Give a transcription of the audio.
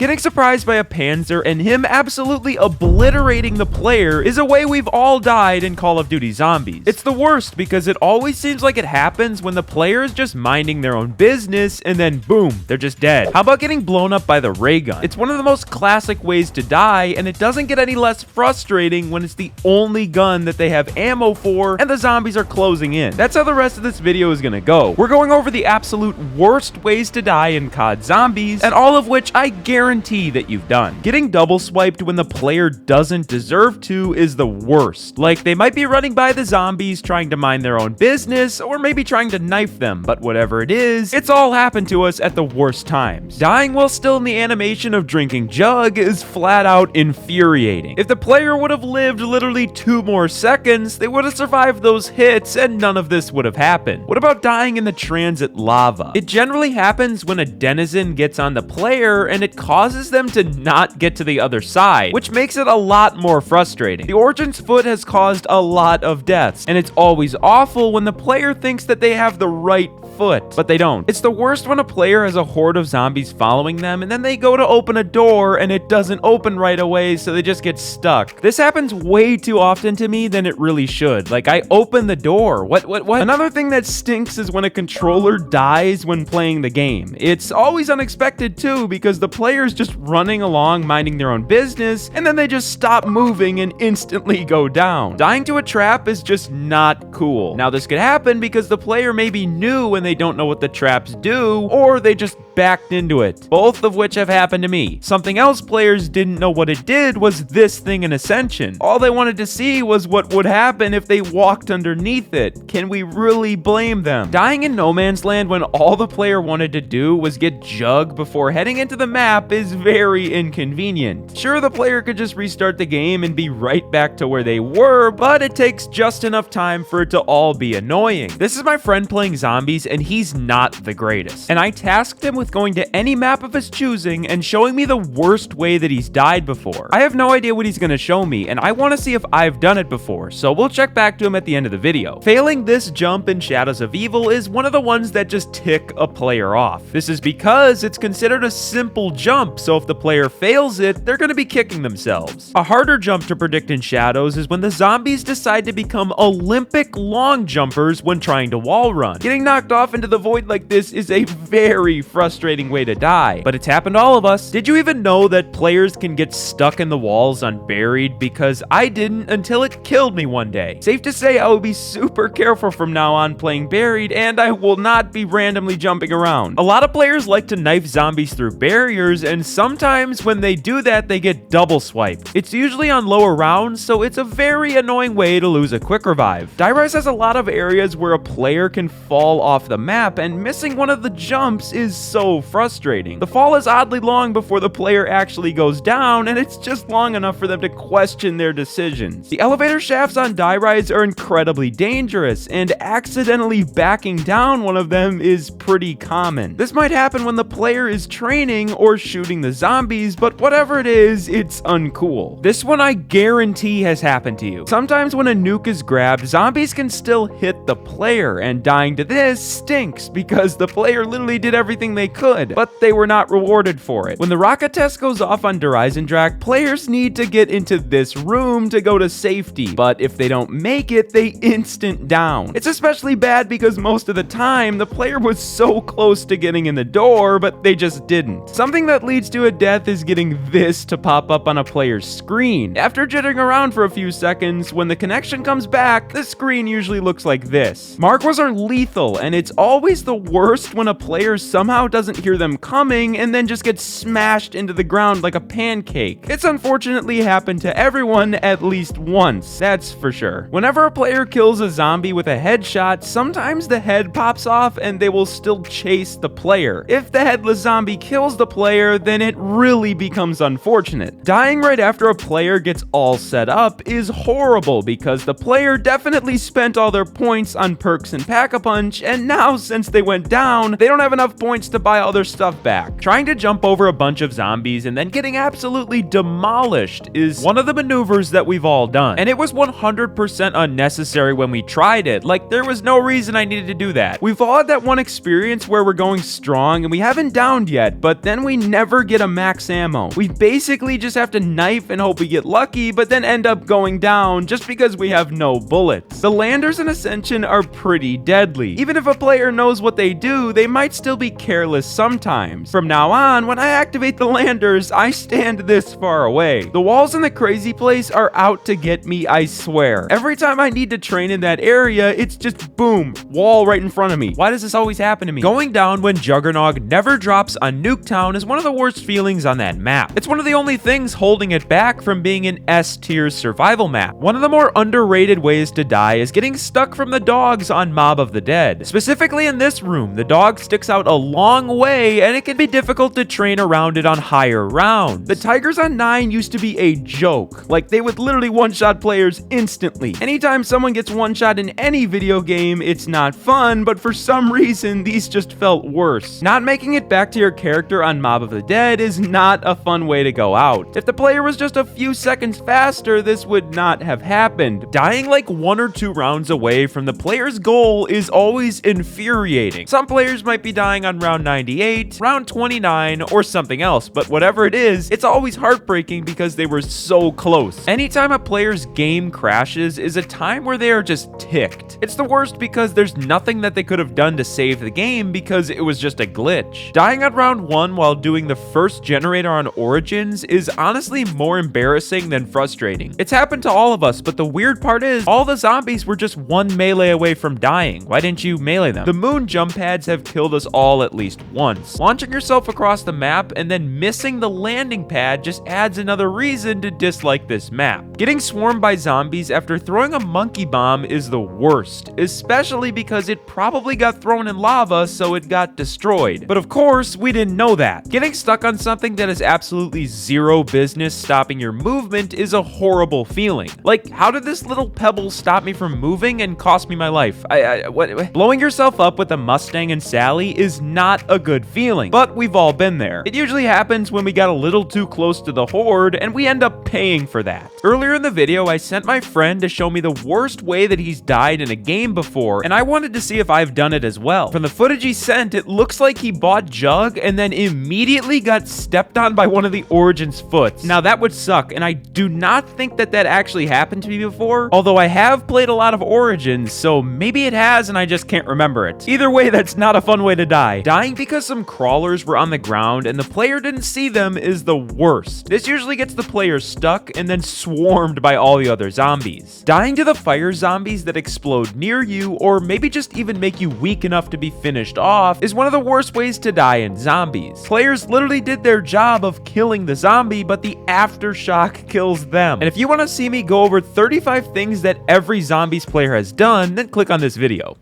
Getting surprised by a Panzer and him absolutely obliterating the player is a way we've all died in Call of Duty Zombies. It's the worst because it always seems like it happens when the player is just minding their own business and then boom, they're just dead. How about getting blown up by the ray gun? It's one of the most classic ways to die, and it doesn't get any less frustrating when it's the only gun that they have ammo for and the zombies are closing in. That's how the rest of this video is gonna go. We're going over the absolute worst ways to die in COD Zombies, and all of which I guarantee that you've done. Getting double swiped when the player doesn't deserve to is the worst. Like, they might be running by the zombies trying to mind their own business, or maybe trying to knife them, but whatever it is, it's all happened to us at the worst times. Dying while still in the animation of drinking jug is flat out infuriating. If the player would have lived literally 2 more seconds, they would have survived those hits and none of this would have happened. What about dying in the transit lava? It generally happens when a denizen gets on the player and it causes them to not get to the other side, which makes it a lot more frustrating. The Origin's Foot has caused a lot of deaths, and it's always awful when the player thinks that they have the right foot, but they don't. It's the worst when a player has a horde of zombies following them and then they go to open a door and it doesn't open right away, so they just get stuck. This happens way too often to me than it really should. Like, I open the door. What? Another thing that stinks is when a controller dies when playing the game. It's always unexpected too, because the player's just running along minding their own business and then they just stop moving and instantly go down. Dying to a trap is just not cool. Now, this could happen because the player may be new and they don't know what the traps do, or they just backed into it, both of which have happened to me. Something else players didn't know what it did was this thing in Ascension. All they wanted to see was what would happen if they walked underneath it. Can we really blame them? Dying in No Man's Land when all the player wanted to do was get jug before heading into the map is very inconvenient. Sure, the player could just restart the game and be right back to where they were, but it takes just enough time for it to all be annoying. This is my friend playing zombies and he's not the greatest, and I tasked him with going to any map of his choosing and showing me the worst way that he's died before. I have no idea what he's gonna show me, and I want to see if I've done it before, so we'll check back to him at the end of the video. Failing this jump in Shadows of Evil is one of the ones that just tick a player off. This is because it's considered a simple jump, so if the player fails it, they're gonna be kicking themselves. A harder jump to predict in Shadows is when the zombies decide to become Olympic long jumpers when trying to wall run. Getting knocked off into the void like this is a very frustrating way to die, but it's happened to all of us. Did you even know that players can get stuck in the walls unburied? Because I didn't until it killed me one day. Safe to say I will be super careful from now on playing buried, and I will not be randomly jumping around. A lot of players like to knife zombies through barriers, and sometimes when they do that, they get double swiped. It's usually on lower rounds, so it's a very annoying way to lose a quick revive. Die Rise has a lot of areas where a player can fall off the map, and missing one of the jumps is so frustrating. The fall is oddly long before the player actually goes down, and it's just long enough for them to question their decisions. The elevator shafts on Die Rise are incredibly dangerous, and accidentally backing down one of them is pretty common. This might happen when the player is training or shooting the zombies, but whatever it is, it's uncool. This one I guarantee has happened to you. Sometimes when a nuke is grabbed, zombies can still hit the player, and dying to this stinks because the player literally did everything they could, but they were not rewarded for it. When the rocket test goes off on Der Eisendrache, players need to get into this room to go to safety, but if they don't make it, they instant down. It's especially bad because most of the time, the player was so close to getting in the door, but they just didn't. Something that leads to a death is getting this to pop up on a player's screen. After jittering around for a few seconds, when the connection comes back, the screen usually looks like this. Margwas are lethal, and it's always the worst when a player somehow doesn't hear them coming and then just gets smashed into the ground like a pancake. It's unfortunately happened to everyone at least once, that's for sure. Whenever a player kills a zombie with a headshot, sometimes the head pops off and they will still chase the player. If the headless zombie kills the player, then it really becomes unfortunate. Dying right after a player gets all set up is horrible because the player definitely spent all their points on perks and Pack-a-Punch, and now now, since they went down, they don't have enough points to buy all their stuff back. Trying to jump over a bunch of zombies and then getting absolutely demolished is one of the maneuvers that we've all done. And it was 100% unnecessary when we tried it. Like, there was no reason I needed to do that. We've all had that one experience where we're going strong and we haven't downed yet, but then we never get a max ammo. We basically just have to knife and hope we get lucky, but then end up going down just because we have no bullets. The landers in Ascension are pretty deadly. Even if a player knows what they do, they might still be careless sometimes. From now on, when I activate the landers, I stand this far away. The walls in the crazy place are out to get me, I swear. Every time I need to train in that area, it's just boom, wall right in front of me. Why does this always happen to me? Going down when Juggernog never drops on Nuketown is one of the worst feelings on that map. It's one of the only things holding it back from being an S-tier survival map. One of the more underrated ways to die is getting stuck from the dogs on Mob of the Dead. Specifically in this room, the dog sticks out a long way and it can be difficult to train around it on higher rounds. The Tigers on 9 used to be a joke. Like, they would literally one-shot players instantly. Anytime someone gets one-shot in any video game, it's not fun, but for some reason, these just felt worse. Not making it back to your character on Mob of the Dead is not a fun way to go out. If the player was just a few seconds faster, this would not have happened. Dying like 1 or 2 rounds away from the player's goal is always infuriating. Some players might be dying on round 98, round 29, or something else, but whatever it is, it's always heartbreaking because they were so close. Anytime a player's game crashes is a time where they are just ticked. It's the worst because there's nothing that they could have done to save the game because it was just a glitch. Dying on round 1 while doing the first generator on Origins is honestly more embarrassing than frustrating. It's happened to all of us, but the weird part is all the zombies were just 1 melee away from dying. Why didn't you melee them? The moon jump pads have killed us all at least once. Launching yourself across the map and then missing the landing pad just adds another reason to dislike this map. Getting swarmed by zombies after throwing a monkey bomb is the worst, especially because it probably got thrown in lava so it got destroyed. But of course, we didn't know that. Getting stuck on something that has absolutely zero business stopping your movement is a horrible feeling. Like, how did this little pebble stop me from moving and cost me my life? What? Blowing yourself up with a Mustang and Sally is not a good feeling, but we've all been there. It usually happens when we got a little too close to the horde and we end up paying for that. Earlier in the video, I sent my friend to show me the worst way that he's died in a game before, and I wanted to see if I've done it as well. From the footage he sent, it looks like he bought Jug and then immediately got stepped on by one of the Origins foots. Now that would suck, and I do not think that actually happened to me before, although I have played a lot of Origins, so maybe it has and I just can't remember it. Either way, that's not a fun way to die. Dying because some crawlers were on the ground and the player didn't see them is the worst. This usually gets the player stuck and then swarmed by all the other zombies. Dying to the fire zombies that explode near you, or maybe just even make you weak enough to be finished off, is one of the worst ways to die in zombies. Players literally did their job of killing the zombie, but the aftershock kills them. And if you want to see me go over 35 things that every zombies player has done, then click on this video.